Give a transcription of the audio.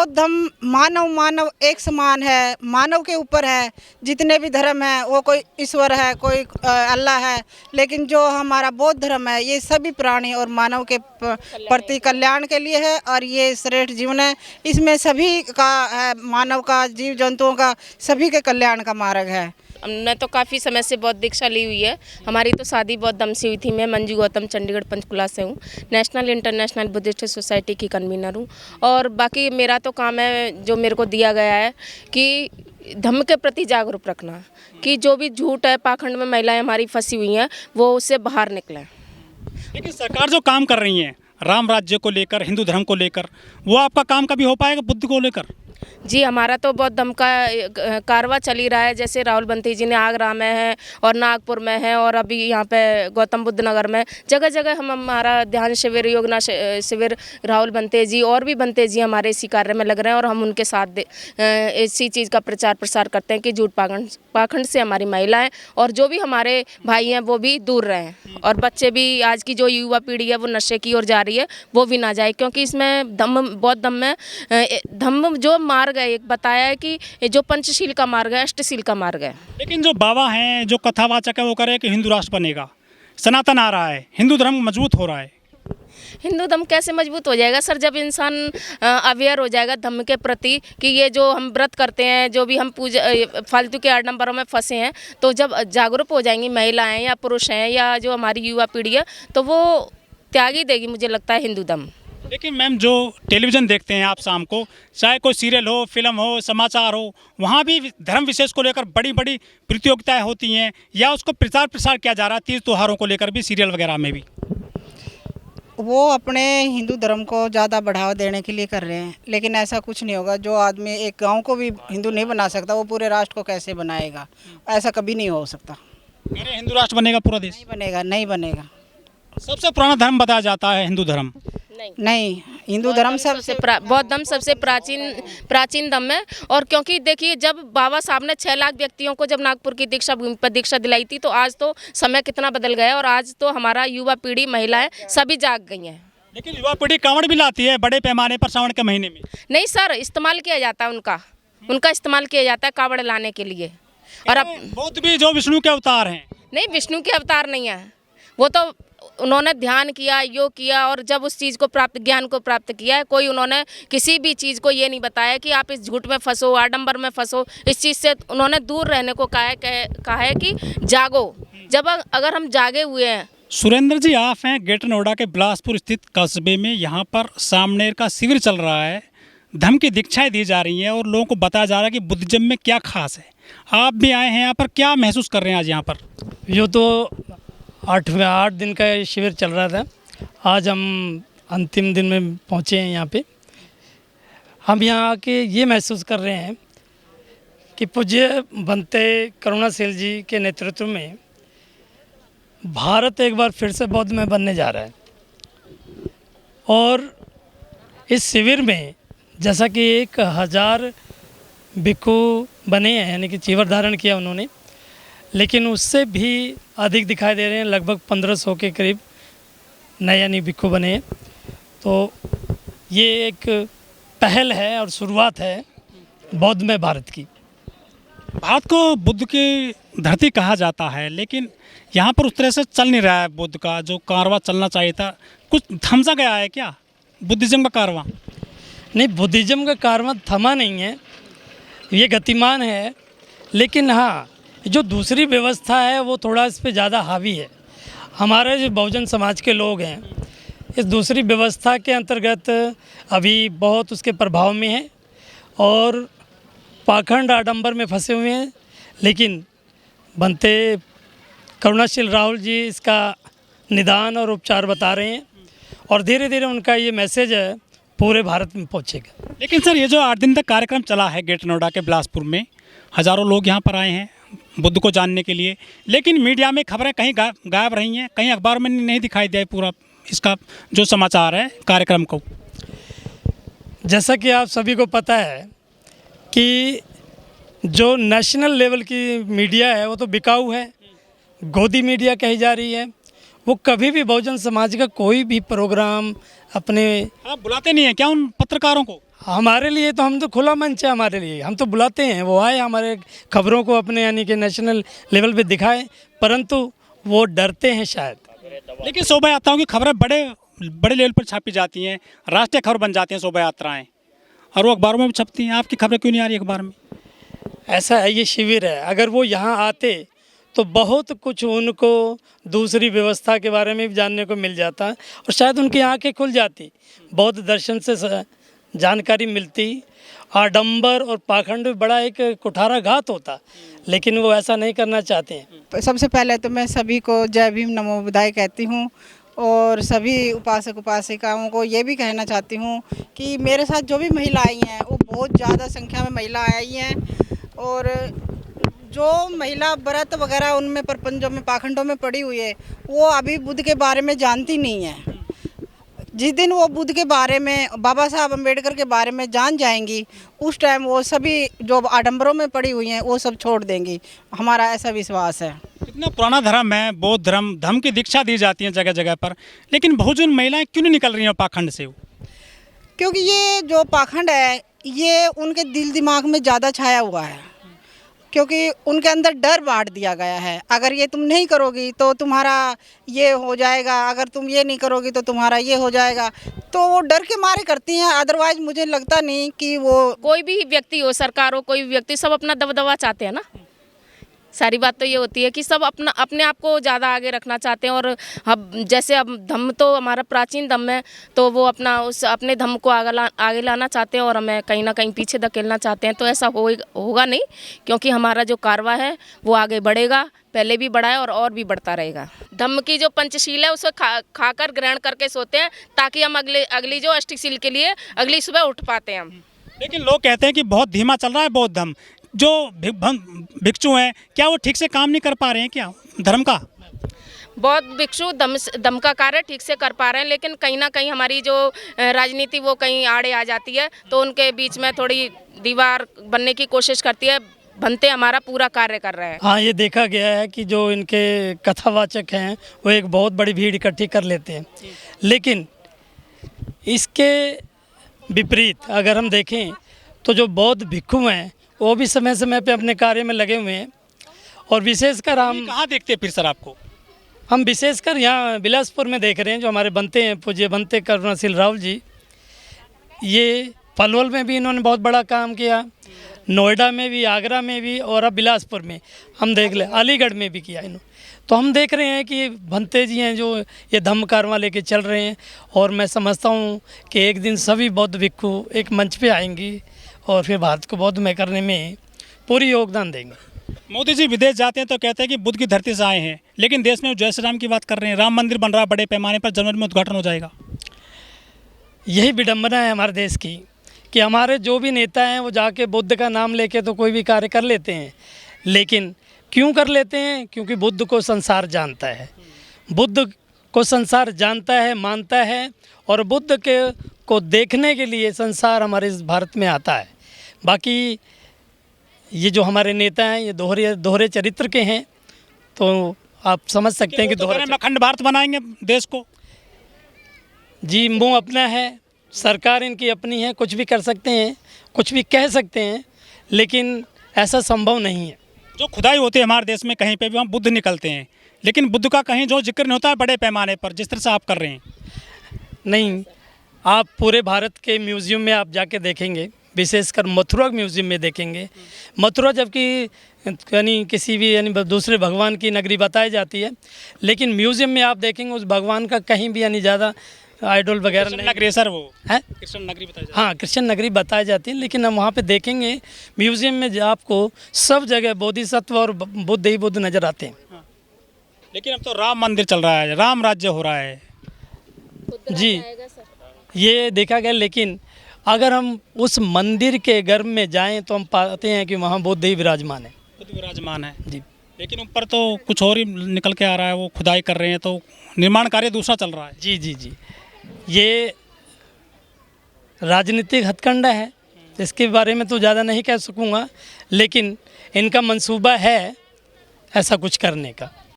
बौद्ध धर्म मानव मानव एक समान है, मानव के ऊपर है। जितने भी धर्म है वो कोई ईश्वर है, कोई अल्लाह है, लेकिन जो हमारा बौद्ध धर्म है ये सभी प्राणी और मानव के प्रति कल्याण के लिए है और ये श्रेष्ठ जीवन है। इसमें सभी का है, मानव का, जीव जंतुओं का, सभी के कल्याण का मार्ग है। हमने तो काफ़ी समय से बौद्ध दीक्षा ली हुई है। हमारी तो शादी बौद्ध धर्म से हुई थी। मैं मंजू गौतम चंडीगढ़ पंचकुला से हूँ। नेशनल इंटरनेशनल बुद्धिस्ट सोसाइटी की कन्वीनर हूँ। और बाकी मेरा तो काम है, जो मेरे को दिया गया है कि धर्म के प्रति जागरूक रखना, कि जो भी झूठ है, पाखंड में महिलाएं हमारी फंसी हुई हैं, वो उससे बाहर निकलें। लेकिन सरकार जो काम कर रही है राम राज्य को लेकर, हिंदू धर्म को लेकर, वो आपका काम कभी हो पाएगा बुद्ध को लेकर? जी, हमारा तो बौद्ध धर्म का कारवा चल ही रहा है। जैसे राहुल बंती जी ने आगरा में है और नागपुर में है और अभी यहाँ पे गौतम बुद्ध नगर में, जगह जगह हम हमारा ध्यान शिविर, योगना शिविर, राहुल बंते जी और भी बंते जी हमारे इसी कार्य में लग रहे हैं और हम उनके साथ इसी चीज़ का प्रचार प्रसार करते हैं कि झूठ पाखंड से हमारी महिलाएं और जो भी हमारे भाई हैं वो भी दूर रहें और बच्चे भी, आज की जो युवा पीढ़ी है वो नशे की ओर जा रही है, वो भी ना जाए। क्योंकि इसमें बौद्ध धर्म में धम्म जो मार्ग है, एक बताया है कि जो पंचशील का मार्ग है, अष्टशील का मार्ग है। लेकिन जो बाबा हैं, जो कथावाचक है, वो कह रहे हैं कि हिंदू राष्ट्र बनेगा, सनातन आ रहा है, हिंदू धर्म मजबूत हो रहा है। हिंदू धर्म कैसे मजबूत हो जाएगा सर, जब इंसान अवेयर हो जाएगा धर्म के प्रति कि ये जो हम व्रत करते हैं, जो भी हम पूजा फालतू के आडंबरों में फंसे हैं, तो जब जागरूक हो जाएंगी महिलाएं या पुरुष हैं या जो हमारी युवा पीढ़ी है, तो वो त्याग ही देगी, मुझे लगता है, हिंदू धर्म। लेकिन मैम, जो टेलीविज़न देखते हैं आप शाम को, चाहे कोई सीरियल हो, फिल्म हो, समाचार हो, वहाँ भी धर्म विशेष को लेकर बड़ी बड़ी प्रतियोगिताएं होती हैं या उसको प्रचार प्रसार किया जा रहा है तीज त्योहारों को लेकर भी, सीरियल वगैरह में भी। वो अपने हिंदू धर्म को ज़्यादा बढ़ावा देने के लिए कर रहे हैं, लेकिन ऐसा कुछ नहीं होगा। जो आदमी एक गांव को भी हिंदू नहीं बना सकता, वो पूरे राष्ट्र को कैसे बनाएगा? ऐसा कभी नहीं हो सकता। मेरे हिंदू राष्ट्र बनेगा पूरा देश? नहीं बनेगा, नहीं बनेगा। सबसे पुराना धर्म बताया जाता है हिंदू धर्म। नहीं, हिंदू धर्म सबसे बौद्ध धर्म सबसे प्राचीन धर्म है। और क्योंकि देखिए, जब बाबा साहब ने 6 लाख व्यक्तियों को जब नागपुर की दीक्षा भूमि पर दीक्षा दिलाई थी, तो आज तो समय कितना बदल गया है और आज तो हमारा युवा पीढ़ी, महिलाएं सभी जाग गई हैं। लेकिन युवा पीढ़ी कांवड़ भी लाती है बड़े पैमाने पर सावन के महीने में। नहीं सर, इस्तेमाल किया जाता है उनका इस्तेमाल किया जाता है कांवड़ लाने के लिए। और अब बौद्ध भी जो विष्णु के अवतार हैं। नहीं, विष्णु के अवतार नहीं है वो, तो उन्होंने ध्यान किया, योग किया और जब उस चीज़ को प्राप्त, ज्ञान को प्राप्त किया है। कोई उन्होंने किसी भी चीज़ को ये नहीं बताया कि आप इस झूठ में फंसो, आडंबर में फंसो। इस चीज़ से उन्होंने दूर रहने को कहा है कि जागो। जब अगर हम जागे हुए हैं। सुरेंद्र जी, आप हैं ग्रेटर नोएडा के बिलासपुर स्थित कस्बे में। यहाँ पर सामनेर का शिविर चल रहा है, धर्म की दीक्षाएं दी जा रही हैं और लोगों को बताया जा रहा है कि बुद्धिज्म में क्या खास है। आप भी आए हैं यहाँ पर, क्या महसूस कर रहे हैं आज यहाँ पर? यो तो 8 दिन का शिविर चल रहा था। आज हम अंतिम दिन में पहुँचे हैं यहाँ पे। हम यहाँ आके ये महसूस कर रहे हैं कि पूज्य बनते करुणाशील जी के नेतृत्व में भारत एक बार फिर से बौद्ध में बनने जा रहा है। और इस शिविर में जैसा कि 1000 भिक्खु बने हैं, यानी कि चीवर धारण किया उन्होंने, लेकिन उससे भी अधिक दिखाई दे रहे हैं। लगभग 1500 के करीब नए यानी भिक्खु बने हैं। तो ये एक पहल है और शुरुआत है बौद्ध में भारत की। भारत को बुद्ध की धरती कहा जाता है, लेकिन यहाँ पर उस तरह से चल नहीं रहा है। बुद्ध का जो कारवां चलना चाहिए था, कुछ थम सा गया है क्या बुद्धिज़्म का कारवां? नहीं, बुद्धिज़्म का कारवां थमा नहीं है, ये गतिमान है। लेकिन हाँ, जो दूसरी व्यवस्था है वो थोड़ा इस पे ज़्यादा हावी है। हमारे जो बहुजन समाज के लोग हैं, इस दूसरी व्यवस्था के अंतर्गत अभी बहुत उसके प्रभाव में है और पाखंड आडंबर में फंसे हुए हैं। लेकिन बनते करुणाशील राहुल जी इसका निदान और उपचार बता रहे हैं और धीरे धीरे उनका ये मैसेज है पूरे भारत में पहुंचेगा। लेकिन सर, ये जो 8 दिन तक कार्यक्रम चला है ग्रेटर नोएडा के बिलासपुर में, हज़ारों लोग यहाँ पर आए हैं बुद्ध को जानने के लिए, लेकिन मीडिया में खबरें कहीं गायब रही हैं, कहीं अखबार में नहीं दिखाई दिया पूरा इसका जो समाचार है कार्यक्रम को। जैसा कि आप सभी को पता है कि जो नेशनल लेवल की मीडिया है वो तो बिकाऊ है, गोदी मीडिया कही जा रही है। वो कभी भी बहुजन समाज का कोई भी प्रोग्राम अपने, आप बुलाते नहीं हैं क्या उन पत्रकारों को? हमारे लिए तो हम तो खुला मंच है, हमारे लिए हम तो बुलाते हैं, वो आए हमारे खबरों को अपने यानी कि नेशनल लेवल पे दिखाएं, परंतु वो डरते हैं शायद। लेकिन शोभा यात्राओं की खबरें बड़े बड़े लेवल पर छापी जाती हैं, राष्ट्रीय खबर बन जाती हैं शोभा यात्राएँ, और वो अखबारों में भी छपती हैं। आपकी खबरें क्यों नहीं आ रही अखबार में? ऐसा है, ये शिविर है, अगर वो यहाँ आते तो बहुत कुछ उनको दूसरी व्यवस्था के बारे में भी जानने को मिल जाता और शायद उनकी आंखें खुल जाती, बौद्ध दर्शन से जानकारी मिलती। आडंबर और पाखंड बड़ा एक कुठाराघात होता, लेकिन वो ऐसा नहीं करना चाहते हैं। सबसे पहले तो मैं सभी को जय भीम नमो बुद्धाय कहती हूँ, और सभी उपासक उपासिकाओं को ये भी कहना चाहती हूँ कि मेरे साथ जो भी महिला आई हैं वो बहुत ज़्यादा संख्या में महिला आई हैं, और जो महिला व्रत वगैरह उनमें परपंचों में पाखंडों में पड़ी हुई है वो अभी बुद्ध के बारे में जानती नहीं है। जिस दिन वो बुद्ध के बारे में, बाबा साहब अम्बेडकर के बारे में जान जाएंगी, उस टाइम वो सभी जो आडंबरों में पड़ी हुई हैं वो सब छोड़ देंगी, हमारा ऐसा विश्वास है। इतना पुराना धर्म है, बौद्ध धर्म की दीक्षा दी जाती है जगह जगह पर, लेकिन बहुजन महिलाएं क्यों नहीं निकल रही हैं पाखंड से? क्योंकि ये जो पाखंड है ये उनके दिल दिमाग में ज़्यादा छाया हुआ है, क्योंकि उनके अंदर डर बांट दिया गया है। अगर ये तुम नहीं करोगी तो तुम्हारा ये हो जाएगा, अगर तुम ये नहीं करोगी तो तुम्हारा ये हो जाएगा, तो वो डर के मारे करती हैं। अदरवाइज मुझे लगता नहीं कि वो कोई भी व्यक्ति हो, सरकार हो, कोई भी व्यक्ति, सब अपना दबदबा चाहते हैं ना। सारी बात तो ये होती है कि सब अपने आप को ज़्यादा आगे रखना चाहते हैं, और अब जैसे अब धम्म तो हमारा प्राचीन धम्म है, तो वो अपने धम्म को आगे लाना चाहते हैं और हमें कहीं ना कहीं पीछे धकेलना चाहते हैं। तो ऐसा होगा नहीं, क्योंकि हमारा जो कारवा है वो आगे बढ़ेगा, पहले भी बढ़ा है और भी बढ़ता रहेगा। धम्म की जो पंचशील है उसे खाकर ग्रहण करके सोते हैं, ताकि हम अगली जो अष्टशील के लिए अगली सुबह उठ पाते हैं हम। लेकिन लोग कहते हैं कि बहुत धीमा चल रहा है बौद्ध धर्म। जो भिक्षु हैं क्या वो ठीक से काम नहीं कर पा रहे हैं क्या धर्म का? बहुत भिक्षु धम्म का कार्य ठीक से कर पा रहे हैं, लेकिन कहीं ना कहीं हमारी जो राजनीति वो कहीं आड़े आ जाती है, तो उनके बीच में थोड़ी दीवार बनने की कोशिश करती है। बनते हमारा पूरा कार्य कर रहे हैं। हाँ, ये देखा गया है कि जो इनके कथावाचक हैं वो एक बहुत बड़ी भीड़ इकट्ठी कर लेते हैं, लेकिन इसके विपरीत अगर हम देखें तो जो बौद्ध भिक्षु हैं वो भी समय समय पे अपने कार्य में लगे हुए हैं। और विशेषकर हम कहाँ देखते हैं फिर सर आपको? हम विशेषकर यहाँ बिलासपुर में देख रहे हैं, जो हमारे बनते हैं पूज्य बनते करुणाशील राहुल जी, ये पलवल में भी इन्होंने बहुत बड़ा काम किया, नोएडा में भी, आगरा में भी, और अब बिलासपुर में हम देख लें, अलीगढ़ में भी किया इन्होंने। तो हम देख रहे हैं कि भंते जी हैं जो ये धम्म कारवां लेके चल रहे हैं, और मैं समझता हूँ कि एक दिन सभी बौद्ध भिक्षु एक मंच पे आएंगी और फिर भारत को बौद्धमय करने में पूरी योगदान देंगे। मोदी जी विदेश जाते हैं तो कहते हैं कि बुद्ध की धरती से आए हैं, लेकिन देश में जय श्री राम की बात कर रहे हैं। राम मंदिर बन रहा है बड़े पैमाने पर, जनवरी में उद्घाटन हो जाएगा। यही विडंबना है हमारे देश की कि हमारे जो भी नेता हैं वो जाके बुद्ध का नाम लेके तो कोई भी कार्य कर लेते हैं, लेकिन क्यों कर लेते हैं? क्योंकि बुद्ध को संसार जानता है, बुद्ध को संसार जानता है, मानता है, और बुद्ध के को देखने के लिए संसार हमारे इस भारत में आता है। बाकी ये जो हमारे नेता हैं ये दोहरे चरित्र के हैं, तो आप समझ सकते हैं कि दोहरे अखंड भारत बनाएंगे देश को। जी, मुँह अपना है, सरकार इनकी अपनी है, कुछ भी कर सकते हैं, कुछ भी कह सकते हैं, लेकिन ऐसा संभव नहीं है। जो खुदाई होती है हमारे देश में कहीं पे भी वहाँ बुद्ध निकलते हैं, लेकिन बुद्ध का कहीं जो जिक्र नहीं होता है बड़े पैमाने पर, जिस तरह से आप कर रहे हैं। नहीं, आप पूरे भारत के म्यूज़ियम में आप जाके देखेंगे, विशेषकर मथुरा म्यूज़ियम में देखेंगे। मथुरा जबकि यानी किसी भी यानी दूसरे भगवान की नगरी बताई जाती है, लेकिन म्यूज़ियम में आप देखेंगे उस भगवान का कहीं भी यानी ज़्यादा आइडल वगैरह नहीं। नगरी सर वो है, कृष्ण नगरी बताई जाती है। हाँ, कृष्ण नगरी बताई जाती है, लेकिन हम वहाँ पे देखेंगे म्यूज़ियम में आपको सब जगह बोधिसत्व और बुद्ध ही बुद्ध नज़र आते हैं। हाँ। लेकिन अब तो राम मंदिर चल रहा है, राम राज्य हो रहा है। जी, ये देखा गया, लेकिन अगर हम उस मंदिर के गर्भ में जाएं तो हम पाते हैं कि वहाँ बुद्ध ही विराजमान है। बुद्ध विराजमान है जी, लेकिन ऊपर तो कुछ और ही निकल के आ रहा है, वो खुदाई कर रहे हैं, तो निर्माण कार्य दूसरा चल रहा है। जी जी जी, ये राजनीतिक हथकंडा है, इसके बारे में तो ज़्यादा नहीं कह सकूँगा, लेकिन इनका मंसूबा है ऐसा कुछ करने का।